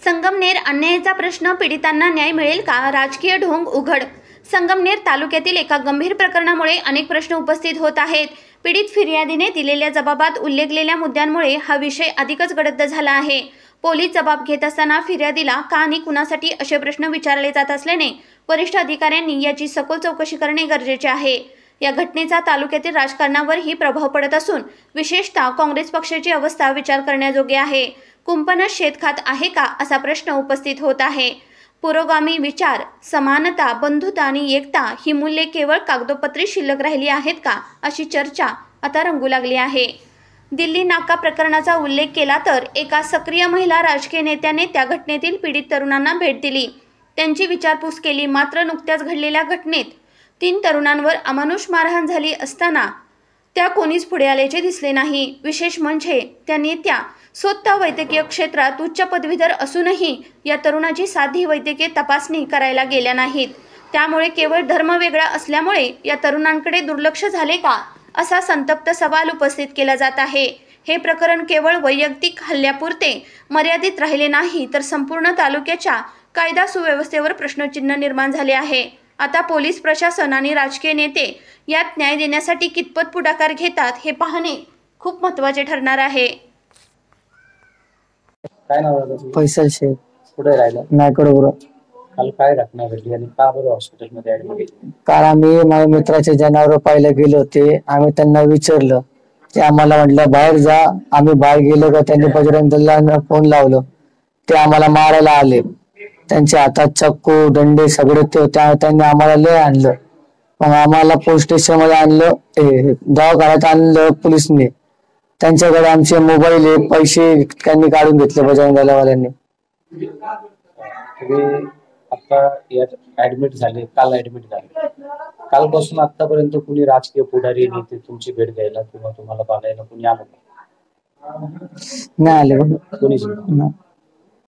संगमनेर अन्यायाचा प्रश्न, पीडितांना न्याय मिळेल का? राजकीय ढोंग उघड. संगमनेर तालुक्यातील एका गंभीर प्रकरणामुळे अनेक प्रश्न उपस्थित होत आहेत. पीडित फिर्यादीने दिलेल्या जबाबात उल्लेखलेल्या मुद्द्यांमुळे हा विषय अधिकच गडद झाला आहे. पोलीस जबाब घेत असताना फिर्यादीला का आणि कुणासाठी असे प्रश्न विचारले जात असल्याने वरिष्ठ अधिकाऱ्यांनी याची सखोल चौकशी करणे गरजेचे आहे. या घटनेचा तालुक्यातील राजकारणावरही प्रभाव पडत असून विशेषतः काँग्रेस पक्षाची अवस्था विचार करण्याजोगी आहे. कुंपणच शेत खात आहे का, असा प्रश्न उपस्थित होत आहे. पुरोगामी विचार, समानता, बंधुता आणि एकता ही मूल्ये केवळ कागदोपत्री शिल्लक राहिली आहेत का, अशी चर्चा आता रंगू लागली आहे. दिल्ली नाका प्रकरणाचा उल्लेख केला तर एका सक्रिय महिला राजकीय नेत्याने त्या घटनेतील पीडित तरुणांना भेट दिली, त्यांची विचारपूस केली. मात्र नुकत्याच घडलेल्या घटनेत 3 तरुणांवर अमानुष मारहाण झाली असताना त्या कोणीच पुढे आल्याचे दिसले नाही. विशेष म्हणजे त्या नेत्या स्वतः वैद्यकीय क्षेत्रात उच्च पदवीधर असूनही या तरुणाची साधी वैद्यकीय तपासणी करायला गेल्या नाहीत. त्यामुळे केवळ धर्म वेगळा असल्यामुळे या तरुणांकडे दुर्लक्ष झाले का, असा संतप्त सवाल उपस्थित केला जात आहे. हे प्रकरण केवळ वैयक्तिक हल्ल्यापुरते मर्यादित राहिले नाही तर संपूर्ण तालुक्याच्या कायदा सुव्यवस्थेवर प्रश्नचिन्ह निर्माण झाले आहे. आता पोलीस प्रशासन आणि राजकीय नेते यात न्याय देण्यासाठी कितपत पुढाकार घेतात हे पाहणे खूप महत्त्वाचे ठरणार आहे. काय नाव आहे तुझं? फैसल शेख. कुठे राहिला? नायकडे. काल काय घटना घडली आणि का बरं हॉस्पिटलमध्ये ऍडमिट केली? काल आम्ही माझ्या मित्राचे जनावर पाहायला गेलो होते. आम्ही त्यांना विचारलं, ते आम्हाला म्हटलं बाहेर जा. आम्ही बाहेर गेलो का त्यांनी बजरंग दलाला फोन लावलं. ते आम्हाला मारायला आले. त्यांच्या हातात चक्कू, दंडे सगळे त्यांनी आम्हाला लय आणलं. मग आम्हाला पोलीस स्टेशन मध्ये आणलं, दवाखान्यात आणलं पोलिसने. त्यांच्याकडे आमचे मोबाईल आहे, पैसे त्यांनी काढून घेतले बजरंग दलावाल्यांनी. तुम्ही आता यात ऍडमिट झाले, काल ऍडमिट झाले. कालपासून आतापर्यंत कुणी राजकीय पुढारी नेते तुमची भेट घ्यायला किंवा तुम्हाला बघायला कुणी आलं? नाही आले कोणीच नाही.